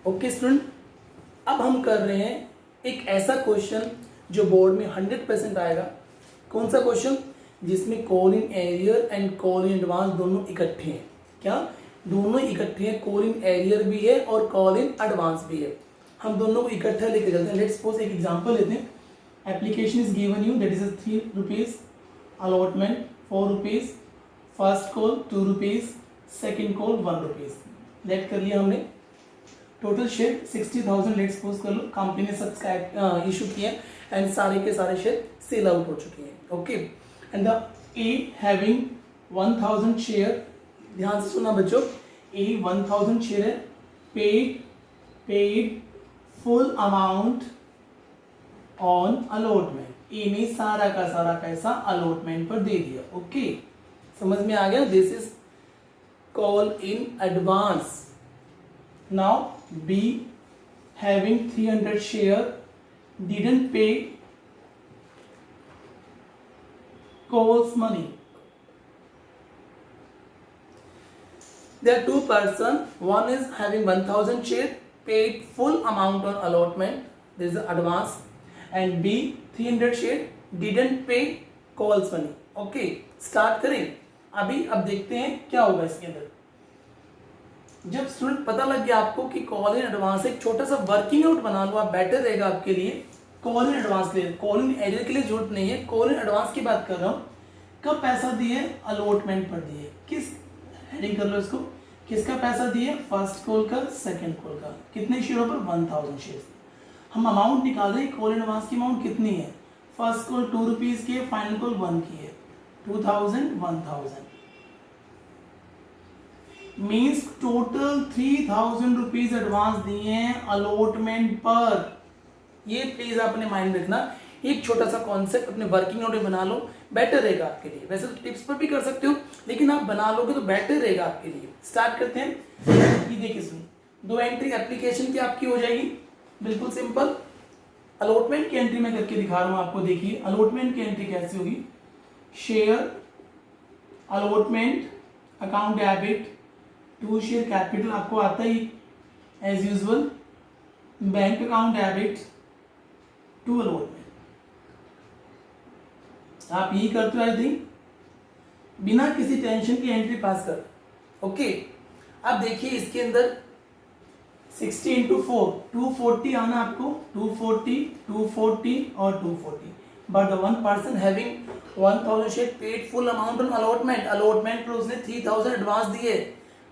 Okay student, अब हम कर रहे हैं एक ऐसा क्वेश्चन जो बोर्ड में 100% आएगा। कौन सा क्वेश्चन? जिसमें call in arrear and call in advance दोनों इकट्ठे हैं। क्या दोनों इकट्ठे हैं? कॉल इन एरियर भी है और कॉल इन एडवांस भी है। हम दोनों को इकट्ठा लेके चलते हैं। लेट्स सपोज एक एग्जांपल लेते हैं। Application is given you, that is 3 rupees allotment, 4 rupees first call, 2 rupees second call, 1 rupees. Let कर लिया हमने। टोटल शेयर 60,000 लेट सपोज कर लो। कंपनी ने सब्सक्राइब इशू किया एंड सारे के सारे शेयर सेल आउट हो चुके हैं। Okay, and the A having 1000 share, ध्यान से सुना बच्चों, ए 1000 शेयर है, paid full amount on allotment. ए ने सारा का सारा पैसा अलॉटमेंट पर दे दिया। ओके, समझ में आ गया? This is call in advance. Now B having 300 share didn't pay calls money. There are two person. One is having 1000 share, paid full amount on allotment. This is advance. And B 300 share didn't pay calls money. Okay, start करें अभी। अब देखते हैं क्या होगा इसके अंदर। जब स्टूडेंट पता लग गया आपको कि कॉल इन एडवांस, एक छोटा सा वर्किंग आउट बना लो आप, बेटर रहेगा आपके लिए। कॉल इन एडवांस के लिए, कॉल इन एरियर के लिए जरूरत नहीं है, कॉल इन एडवांस की बात कर रहा हूँ। कब पैसा दिए? अलॉटमेंट पर दिए। किस हेडिंग कर लो इसको, किसका पैसा दिए? फर्स्ट कॉल का, सेकंड कॉल का। कितने शेयरों पर? 1000 शेयर। हम अमाउंट निकाल रहे हैं, कॉल इन एडवांस की अमाउंट कितनी है? फर्स्ट कॉल 2 रुपीज की है, फाइनल कॉल 1 की है। 2000 1000 मीन्स टोटल 3000 रुपीज एडवांस दिए हैं अलॉटमेंट पर। ये प्लीज आपने माइंड रखना। एक छोटा सा कॉन्सेप्ट अपने वर्किंग नोट में बना लो, बेटर रहेगा आपके लिए। वैसे तो टिप्स पर भी कर सकते हो, लेकिन आप बना लोगे तो बेटर रहेगा आपके लिए। स्टार्ट करते हैं। ये देखिए सुन, 2 एंट्री एप्लीकेशन की आपकी हो जाएगी, बिल्कुल सिंपल। अलॉटमेंट की एंट्री में करके दिखा रहा हूं आपको। देखिए अलॉटमेंट की एंट्री कैसे होगी। Share allotment account debit to share capital आपको आता ही as usual. Bank account debit to allotment. आप यही करते हो आई थिंक, बिना किसी टेंशन की एंट्री पास कर। ओके, अब देखिए इसके अंदर 60 इंटू 4 240 आना आपको। 240 240 और 240। But the one person having 1000 share paid full amount on allotment. Allotment पर उसने 3000 एडवांस दिए।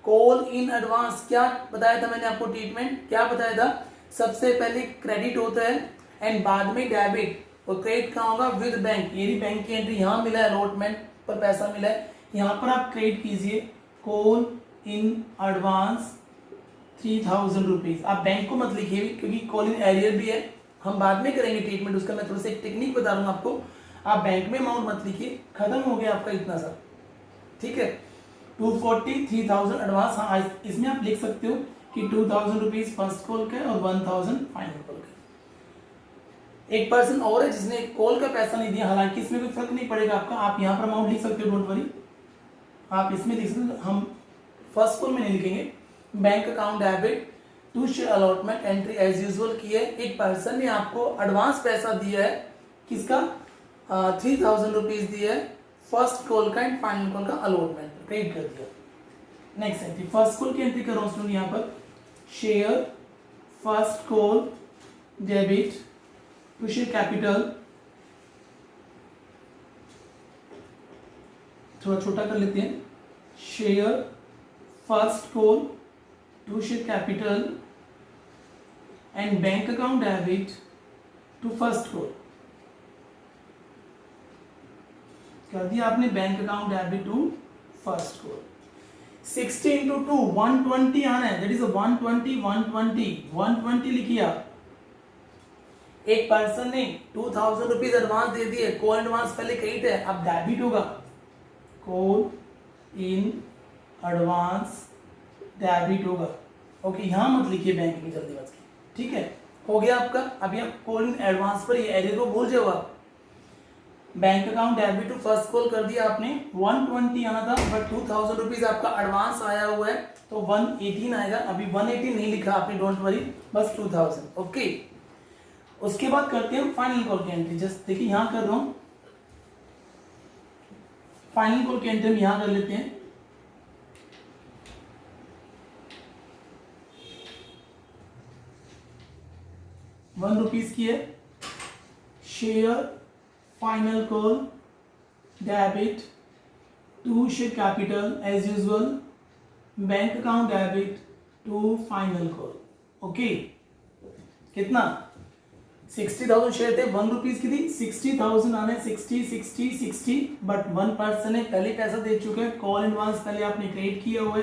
कॉल इन एडवांस क्या बताया था मैंने आपको? ट्रीटमेंट क्या बताया था? सबसे पहले क्रेडिट होता है एंड बाद में डेबिट। और क्रेडिट कहाँ होगा? With bank. ये भी बैंक की एंट्री यहाँ मिला है, अलॉटमेंट पर पैसा मिला है, यहाँ पर आप क्रेडिट कीजिए। Call in advance 3000 rupees. आप बैंक को मत लिखिए क्योंकि कॉल इन एरियर भी है, हम बाद में करेंगे ट्रीटमेंट उसका। मैं थोड़ा सा एक टेक्निक बता रहा हूँ आपको। आप बैंक में अमाउंट मत लिखिए, खत्म हो गया आपका इतना सा। ठीक है, 240 3000 एडवांस। हाँ, इसमें आप लिख सकते हो कि 2000 रुपीज फर्स्ट कॉल का और 1000 फाइनल कॉल का। एक पर्सन और है जिसने कॉल का पैसा नहीं दिया, हालांकि इसमें कोई फर्क नहीं पड़ेगा आपका। आप यहाँ पर अमाउंट लिख सकते हो, डोंट वरी। आप इसमें लिख सकते हो, हम फर्स्ट कॉल में नहीं लिखेंगे। Bank account debit to share allotment entry as usual की है। एक पर्सन ने आपको एडवांस पैसा दिया है, किसका? 3000 रुपीज दिया है, फर्स्ट कॉल का एंड फाइनल कॉल का अलॉटमेंट क्रेडिट कर दिया। नेक्स्ट एंट्री, फर्स्ट कॉल की एंट्री कर रहा हूं स्टूडेंट यहाँ पर। Share first call debit to share capital, थोड़ा छोटा कर लेते हैं। Share first call to share capital and bank account debit to first call. कर दिया आपने bank account debit to first call. 60 into 2 120 आना है, दैट इज 120 120 लिखिए आप। एक पर्सन ने 2000 रुपीज एडवांस दे दिए, कॉल एडवांस पहले क्रेडिट है, अब डेबिट होगा। कॉल इन एडवांस डेबिट होगा। ओके, यहां मत लिखिए बैंक की जल्दीबाजी की। ठीक है, हो गया आपका। अभी आप कॉल इन एडवांस पर ये एरियर को भूल जाओ आप। Bank account debit to first call कर दिया आपने, 120 आना था बट 2000 रुपीज आपका एडवांस आया हुआ है तो 118 आएगा। अभी 118 नहीं लिखा आपने, डोंट वरी, बस 2000। ओके, उसके बाद करते हैं फाइनल कॉल की एंट्री। जस्ट देखिए यहां कर रहा हूं, फाइनल कॉल की एंट्री हम यहां कर लेते हैं। ₹1 की है, share final call debit to share capital as usual, bank account debit to final call. Okay, कितना 60,000 शेयर थे, ₹1 की थी, 60,000 आने, 60 60 60, बट 1% ने पहले पैसा दे चुके हैं, कॉल एडवांस पहले आपने क्रिएट किया हुआ है।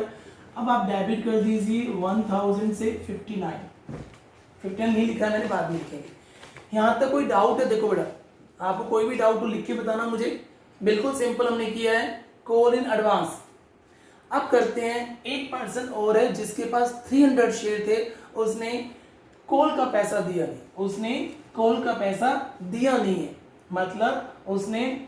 अब आप डेबिट कर दीजिए 1000 से 59 नहीं लिखा है मैंने, बाद में लिखेंगे। यहाँ तक कोई डाउट है? देखो बेटा, आपको कोई भी डाउट हो लिख के बताना मुझे। बिल्कुल सिंपल हमने किया है, कॉल इन एडवांस। अब करते हैं, एक पर्सन और है जिसके पास 300 शेयर थे, उसने कॉल का पैसा दिया नहीं, उसने कॉल का पैसा दिया नहीं है, मतलब उसने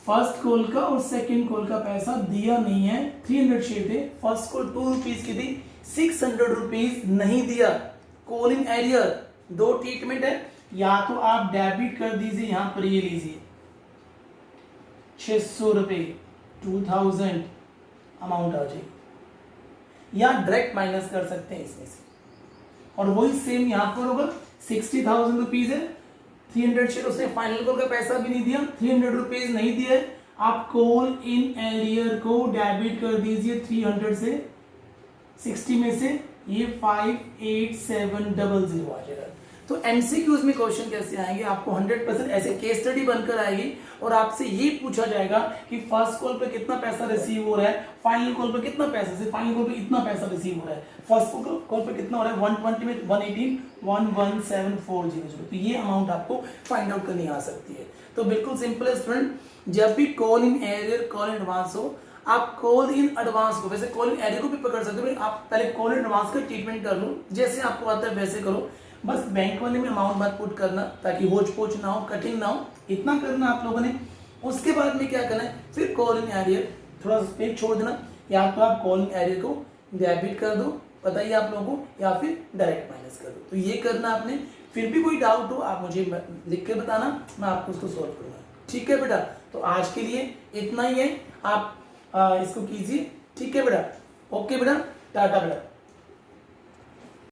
फर्स्ट कॉल का और सेकंड कॉल का पैसा दिया नहीं है। 300 शेयर थे, फर्स्ट कॉल ₹2 की थी, 600 रुपीज नहीं दिया, कॉल इन एरियर। दो ट्रीटमेंट है, या तो आप डेबिट कर दीजिए, यहां पर ये लीजिए 600 रुपए, 2000 अमाउंट आ जाएगी, या डायरेक्ट माइनस कर सकते हैं इसमें से। और वही सेम यहां पर होगा, 60,000 रुपीज है, 300 शेयर, उसने फाइनल कॉल का पैसा भी नहीं दिया, 300 रुपीज नहीं दिया, आप कॉल इन एरियर को डेबिट कर दीजिए 300 से, 60 में से ये 58700 आ जाएगा। तो एमसीक्यूज में क्वेश्चन कैसे आएंगे, आपको 100% ऐसे केस स्टडी बनकर आएगी और आपसे ये पूछा जाएगा कि फर्स्ट कॉल पे कितना पैसा रिसीव हो रहा है, फाइनल कॉल पे कितना पैसा, से फाइनल कॉल पे इतना पैसा रिसीव हो रहा है, फर्स्ट कॉल पे कितना हो रहा है, 120 में 118, 117,400। तो ये अमाउंट आपको फाइंड आउट करनी आ सकती है। तो बिल्कुल सिंपल है स्टूडेंट, जब भी call in arrear, call in advance हो, आप कॉल इन एडवांस को, वैसे कॉल इन एरियर को भी पकड़ सकते हो, आप पहले कॉल इन एडवांस का ट्रीटमेंट कर लो, जैसे आपको आता है वैसे करो, बस बैंक वाले में अमाउंट मत पुट करना ताकि होच पोच ना हो, कठिन ना हो, इतना करना आप लोगों ने। उसके बाद में क्या करना है, फिर कॉल इन एरियर थोड़ा सा स्पेस छोड़ देना, या तो आप कॉल इन एरियर को डेबिट कर दो, बताइए आप लोगों को, या फिर डायरेक्ट माइनस कर दो। तो ये करना आपने। फिर भी कोई डाउट हो आप मुझे लिख के बताना, मैं आपको उसको सॉल्व करूंगा। ठीक है बेटा, तो आज के लिए इतना ही है, आप इसको कीजिए। ठीक है बेटा, ओके बेटा, टाटा बेटा।